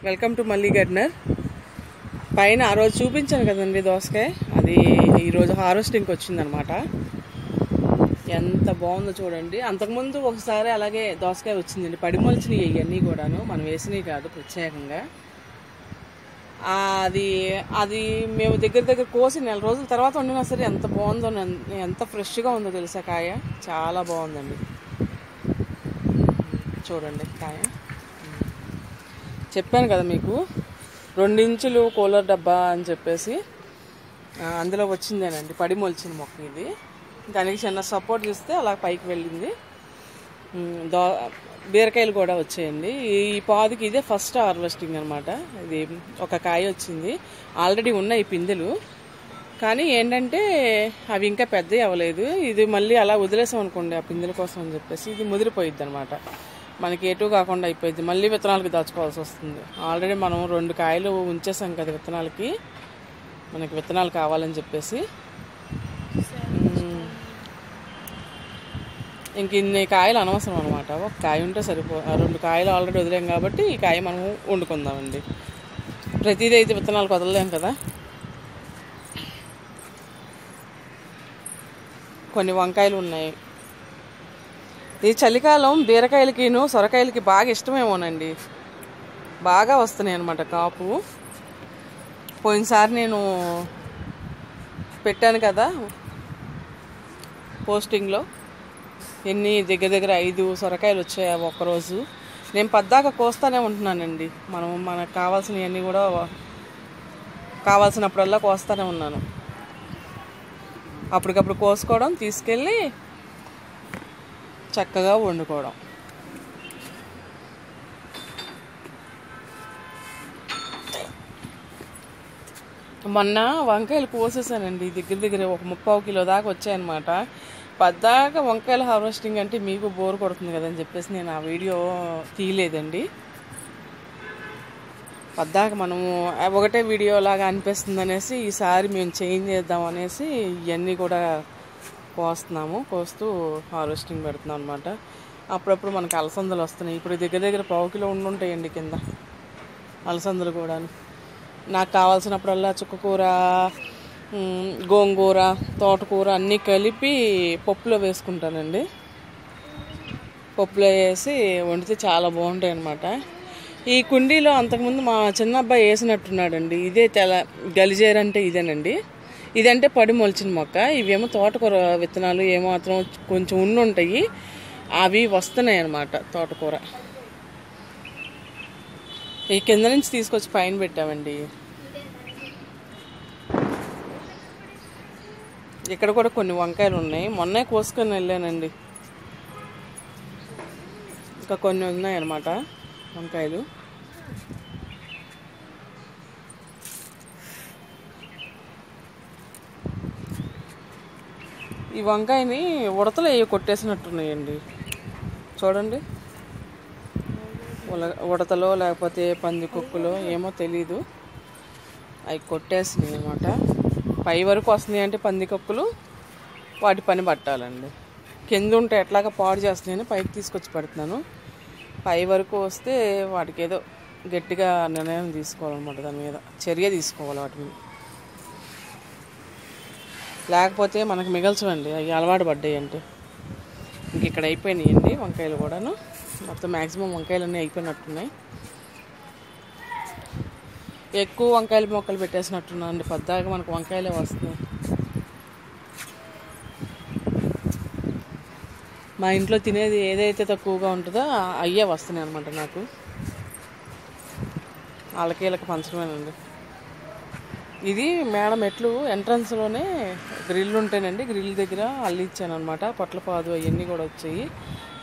Welcome to మల్లీ gardener. పైన ఆ రోజు చూపించాను కదండి దోసకాయ, అది ఈరోజు హార్వెస్టింగ్కి వచ్చిందనమాట. ఎంత బాగుందో చూడండి. అంతకుముందు ఒకసారి అలాగే దోసకాయ వచ్చిందండి, పడిమొలిచినవి ఇవన్నీ కూడాను, మనం వేసినవి కాదు ప్రత్యేకంగా. అది అది మేము దగ్గర కోసి 4 రోజుల తర్వాత వండినా సరే ఎంత బాగుందో, ఎంత ఫ్రెష్గా ఉందో తెలుసా. కాయ చాలా బాగుందండి. చూడండి కాయ, చెప్పాను కదా మీకు 2 ఇంచులు కూలర్ డబ్బా అని చెప్పేసి, అందులో వచ్చిందేనండి పడిమొలిచిన మొక్క. ఇది దానికి చిన్న సపోర్ట్ ఇస్తే అలా పైకి వెళ్ళింది. బీరకాయలు కూడా వచ్చాయండి. ఈ పాదుకి ఇదే ఫస్ట్ హార్వెస్టింగ్ అనమాట. ఇది ఒక కాయ వచ్చింది, ఆల్రెడీ ఉన్నాయి పిందెలు, కానీ ఏంటంటే అవి ఇంకా పెద్దవి అవ్వలేదు. ఇది మళ్ళీ అలా వదిలేసాం అనుకోండి ఆ పిందెల కోసం అని చెప్పేసి, ఇది ముదిరిపోయిద్ది అనమాట. మనకి ఎటు కాకుండా అయిపోయింది, మళ్ళీ విత్తనాలకి దాచుకోవాల్సి వస్తుంది. ఆల్రెడీ మనం 2 కాయలు ఉంచేసాం కదా విత్తనాలకి, మనకి విత్తనాలు కావాలని చెప్పేసి. ఇంక ఇన్ని కాయలు అనవసరం అనమాట, ఒక కాయ ఉంటే సరిపో. 2 కాయలు ఆల్రెడీ వదిలేం కాబట్టి ఈ కాయ మనం వండుకుందామండి. ప్రతిదీ అయితే విత్తనాలకు వదలలేం కదా. కొన్ని వంకాయలు ఉన్నాయి. ఈ చలికాలం బీరకాయలకిను సొరకాయలకి బాగా ఇష్టమేమోనండి, బాగా వస్తున్నాయి అన్నమాట కాపు. పోయినసారి నేను పెట్టాను కదా పోస్టింగ్లో, ఎన్ని దగ్గర 5 సొరకాయలు వచ్చాయి ఒక్కరోజు. నేను పద్దాక కోస్తానే ఉంటున్నానండి. మనకు కావాల్సినవన్నీ కూడా కావాల్సినప్పుడల్లా కోస్తానే ఉన్నాను. అప్పటికప్పుడు కోసుకోవడం, తీసుకెళ్ళి చక్కగా వండుకోవడం. మొన్న వంకాయలు కోసేసానండి, దగ్గర ఒక 30 కిలో దాకా వచ్చాయన్నమాట. పద్దాక వంకాయల హార్వెస్టింగ్ అంటే మీకు బోర్ కొడుతుంది కదని చెప్పేసి నేను ఆ వీడియో తీయలేదండి. పద్దాక మనము ఒకటే వీడియో లాగా అనిపిస్తుంది అనేసి ఈసారి మేము చేంజ్ చేద్దాం అనేసి ఇవన్నీ కూడా కోస్తూ హార్వెస్టింగ్ పెడుతున్నాం అనమాట. అప్పుడప్పుడు మనకు అలసందలు వస్తున్నాయి. ఇప్పుడు దగ్గర 1/4 కిలో ఉండుంటాయండి కింద అలసందలు కూడా. నాకు కావాల్సినప్పుడల్లా చుక్కకూర, గోంగూర, తోటకూర అన్నీ కలిపి పప్పులో వేసుకుంటానండి. పప్పులో వేసి వండితే చాలా బాగుంటాయి అన్నమాట. ఈ కుండీలో అంతకుముందు మా చిన్న అబ్బాయి వేసినట్టున్నాడండి. ఇదే గలిజేరు అంటే ఇదేనండి. ఇదంటే పడి మొలిచిన మొక్క. ఇవేమో తోటకూర విత్తనాలు ఏమాత్రం కొంచెం ఉండుంటాయి, అవి వస్తున్నాయి అన్నమాట. తోటకూర ఈ కింద నుంచి తీసుకొచ్చి పైన పెట్టామండి. ఇక్కడ కూడా కొన్ని వంకాయలు ఉన్నాయి, మొన్నే కోసుకొని వెళ్ళానండి. ఇంకా కొన్ని ఉన్నాయి అన్నమాట వంకాయలు. ఈ వంకాయని ఉడతలు కొట్టేసినట్టున్నాయండి, చూడండి. ఉడతలో లేకపోతే పంది కుక్కలో ఏమో తెలీదు, అవి కొట్టేసినాయి అన్నమాట. పై వరకు వస్తున్నాయి అంటే పంది కుక్కలు, వాటి పని పట్టాలండి. కింద ఉంటే ఎట్లాగా పాడు చేస్తున్నాయని పైకి తీసుకొచ్చి పెడుతున్నాను. పై వరకు వస్తే వాటికి ఏదో గట్టిగా నిర్ణయం తీసుకోవాలన్నమాట, దాని మీద చర్య తీసుకోవాలి వాటి మీద. లేకపోతే మనకు మిగల్చవండి, అవి అలవాటు పడ్డాయి అంటే. ఇంక ఇక్కడ అయిపోయినాయండి వంకాయలు కూడాను. మొత్తం మ్యాక్సిమం వంకాయలన్నీ అయిపోయినట్టున్నాయి. ఎక్కువ వంకాయల మొక్కలు పెట్టేసినట్టున్నా అండి, పద్దాక మనకు వంకాయలే వస్తున్నాయి. మా ఇంట్లో తినేది ఏదైతే తక్కువగా ఉంటుందో అయ్యే వస్తున్నాయి అనమాట నాకు. వాళ్ళకి పంచడమేనండి. ఇది మేడం మెట్లు ఎంట్రన్స్లోనే గ్రిల్ ఉంటానండి, గ్రిల్ దగ్గర అల్లిచ్చాను అనమాట. పొట్లపాదు అవన్నీ కూడా వచ్చాయి.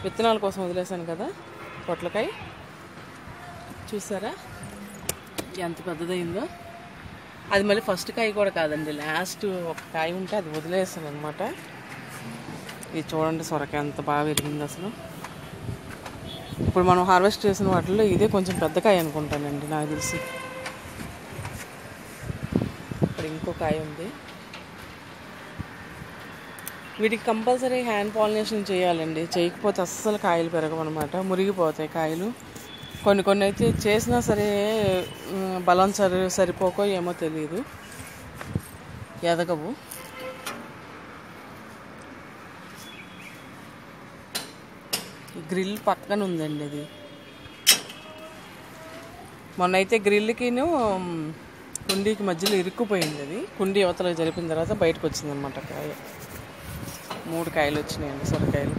విత్తనాల కోసం వదిలేసాను కదా పొట్లకాయ, చూసారా ఎంత పెద్దదైందో. అది మళ్ళీ ఫస్ట్ కాయ కూడా కాదండి, లాస్ట్ ఒక కాయ ఉంటే అది వదిలేసాను అనమాట. ఇది చూడండి సొరకాయ ఎంత బాగా పెరిగింది అసలు. ఇప్పుడు మనం హార్వెస్ట్ చేసిన వాటిల్లో ఇదే కొంచెం పెద్ద కాయ అనుకుంటానండి నాకు తెలిసి. ఇక్కడ ఇంకో కాయ ఉంది. వీటికి కంపల్సరీ హ్యాండ్ పాలినేషన్ చేయాలండి, చేయకపోతే అస్సలు కాయలు పెరగవన్నమాట, మురిగిపోతాయి కాయలు. కొన్ని అయితే చేసినా సరే బలం సరిపోకో ఏమో తెలియదు, ఎదగవు. గ్రిల్ పక్కన ఉందండి అది. మొన్న అయితే గ్రిల్కిను కుండీకి మధ్యలో ఇరుక్కుపోయింది అది. కుండీ అవతల జరిపిన తర్వాత బయటకు వచ్చిందనమాట కాయ. 3 కాయలు వచ్చినాయండి సొరకాయలు.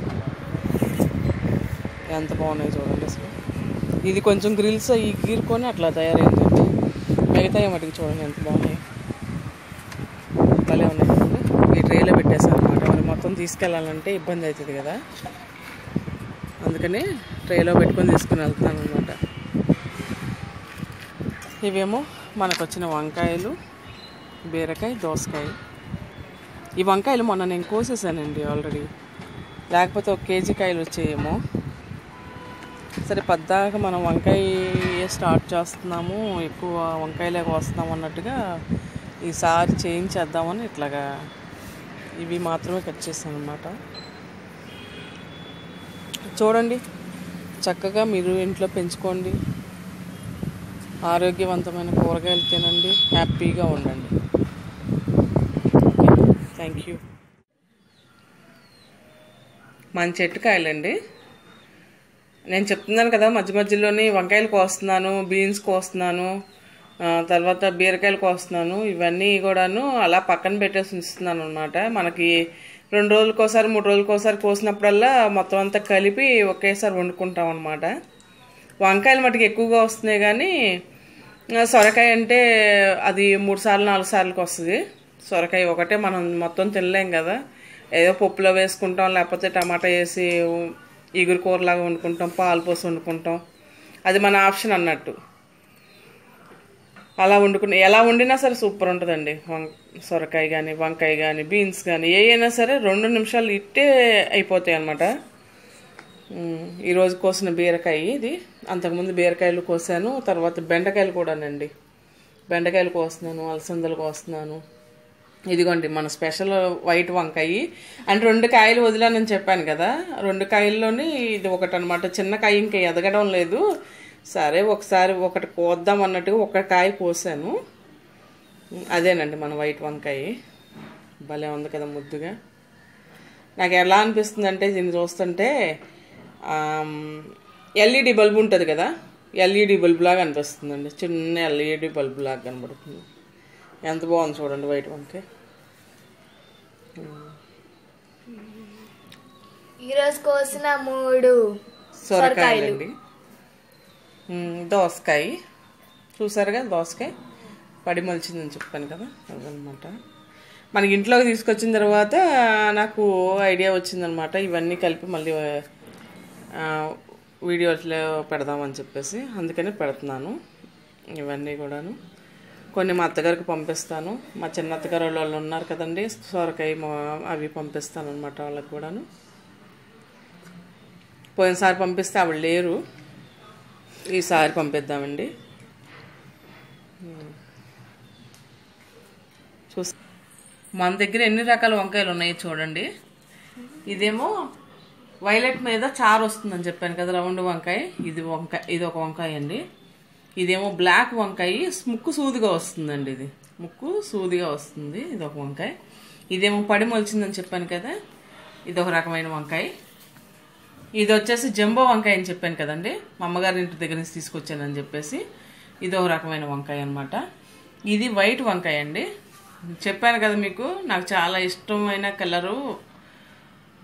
ఎంత బాగున్నాయి చూడండి అసలు. ఇది కొంచెం గ్రిల్స్ ఈ గీరుకొని అట్లా తయారైందండి. మిగతా మటుకు చూడండి ఎంత బాగున్నాయి, భలే ఉన్నాయి. ఈ ట్రేలో పెట్టేసాను అనమాట. మరి మొత్తం తీసుకెళ్ళాలంటే ఇబ్బంది అవుతుంది కదా, అందుకని ట్రేలో పెట్టుకొని తీసుకుని వెళ్తున్నాను అనమాట. ఇవేమో మనకు వచ్చిన వంకాయలు, బీరకాయ, దోసకాయ. ఈ వంకాయలు మొన్న నేను కోసేసానండి ఆల్రెడీ, లేకపోతే 1 కేజీ కాయలు వచ్చాయేమో. సరే పద్దాక మనం వంకాయ స్టార్ట్ చేస్తున్నాము, ఎక్కువ వంకాయలే కోస్తున్నాము అన్నట్టుగా ఈసారి చేయించేద్దామని ఇట్లాగా ఇవి మాత్రమే కట్ చేశాను అనమాట. చూడండి, చక్కగా మీరు ఇంట్లో పెంచుకోండి, ఆరోగ్యవంతమైన కూరగాయలు తినండి, హ్యాపీగా ఉండండి. Thank you. మన చెట్టు కాయలండి. నేను చెప్తున్నాను కదా, మధ్య మధ్యలోని వంకాయలు కోస్తున్నాను, బీన్స్ కోస్తున్నాను, తర్వాత బీరకాయలు కోస్తున్నాను. ఇవన్నీ కూడాను అలా పక్కన పెట్టేసి ఉంచుతున్నాను అనమాట. మనకి 2 రోజులకోసారి 3 రోజులకోసారి కోసినప్పుడల్లా మొత్తం అంతా కలిపి ఒకేసారి వండుకుంటాం అనమాట. వంకాయలు మటుకు ఎక్కువగా వస్తున్నాయి, కానీ సొరకాయ అంటే అది 3 సార్లు 4 సార్లకి వస్తుంది. సొరకాయ ఒకటే మనం మొత్తం తినలేం కదా, ఏదో పప్పులో వేసుకుంటాం, లేకపోతే టమాటా వేసి ఇగురు కూరలాగా వండుకుంటాం, పాలు పోసి వండుకుంటాం. అది మన ఆప్షన్ అన్నట్టు. అలా వండుకుని ఎలా వండినా సరే సూపర్ ఉంటుందండి. సొరకాయ కానీ, వంకాయ కానీ, బీన్స్ కానీ ఏవైనా సరే 2 నిమిషాలు ఇట్టే అయిపోతాయి అన్నమాట. ఈరోజు కోసిన బీరకాయ ఇది. అంతకుముందు బీరకాయలు కోసాను, తర్వాత బెండకాయలు కూడానండి. బెండకాయలు కోస్తున్నాను, అలసందలు కోస్తున్నాను. ఇదిగోండి మన స్పెషల్ వైట్ వంకాయ. అంటే 2 కాయలు వదిలానని చెప్పాను కదా, 2 కాయల్లోని ఇది ఒకటి అనమాట. చిన్న కాయ ఇంకా ఎదగడం లేదు. సరే ఒకసారి ఒకటి కోద్దాం అన్నట్టుగా 1 కాయ కోసాను. అదేనండి మన వైట్ వంకాయ. భలే ఉంది కదా ముద్దుగా. నాకు ఎలా అనిపిస్తుంది అంటే దీన్ని చూస్తుంటే ఎల్ఈడి బల్బు ఉంటుంది కదా, ఎల్ఈడి బల్బు లాగా అనిపిస్తుందండి. చిన్న ఎల్ఈడి బల్బు లాగా కనబడుతుంది. ఎంత బాగుంది చూడండి వైట్ వంకాయ. ఈరోజు కోసిన 3 సొరకాయలండి. దోసకాయ చూసారుగా, దోసకాయ పడి మొలిచిందని చెప్పాను కదా, అదనమాట. మనకి ఇంట్లోకి తీసుకొచ్చిన తర్వాత నాకు ఐడియా వచ్చిందనమాట, ఇవన్నీ కలిపి మళ్ళీ వీడియోస్లో పెడదామని చెప్పేసి, అందుకని పెడుతున్నాను ఇవన్నీ కూడాను. కొన్ని మా అత్తగారికి పంపిస్తాను, మా చిన్న అత్తగారు వాళ్ళు ఉన్నారు కదండి, సొరకాయ అవి పంపిస్తాను అనమాట వాళ్ళకి కూడాను. పోయినసారి పంపిస్తే ఆవిడ లేరు, ఈసారి పంపిద్దామండి. మన దగ్గర ఎన్ని రకాల వంకాయలు ఉన్నాయో చూడండి. ఇదేమో వైలెట్ మీద చారు వస్తుందని చెప్పాను కదా, రౌండ్ వంకాయ. ఇది ఒక వంకాయ అండి. ఇదేమో బ్లాక్ వంకాయ, ముక్కు సూదిగా వస్తుందండి. ఇది ముక్కు సూదిగా వస్తుంది, ఇది ఒక వంకాయ. ఇదేమో పడి మొలిచిందని చెప్పాను కదా, ఇది ఒక రకమైన వంకాయ. ఇది వచ్చేసి జంబో వంకాయ అని చెప్పాను కదండి, మా అమ్మగారి ఇంటి దగ్గర నుంచి తీసుకొచ్చానని చెప్పేసి, ఇది ఒక రకమైన వంకాయ అనమాట. ఇది వైట్ వంకాయ అండి. చెప్పాను కదా మీకు, నాకు చాలా ఇష్టమైన కలరు,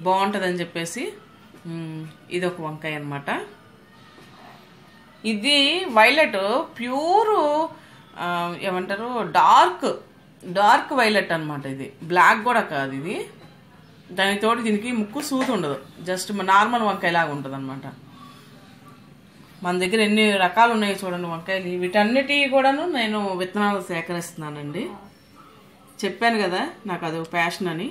బాగుంటుందని చెప్పేసి. ఇది ఒక వంకాయ అనమాట. ఇది వైలెట్, ప్యూరు ఏమంటారు, డార్క్ వైలెట్ అనమాట. ఇది బ్లాక్ కూడా కాదు. ఇది దానితోటి దీనికి ముక్కు సూది ఉండదు, జస్ట్ నార్మల్ వంకాయ లాగా ఉంటుంది అనమాట. మన దగ్గర ఎన్ని రకాలు ఉన్నాయో చూడండి వంకాయలు. వీటన్నిటి కూడాను నేను విత్తనాలు సేకరిస్తున్నానండి. చెప్పాను కదా నాకు అది ప్యాషన్ అని.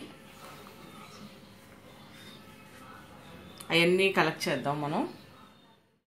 అవన్నీ కలెక్ట్ చేద్దాం మనం.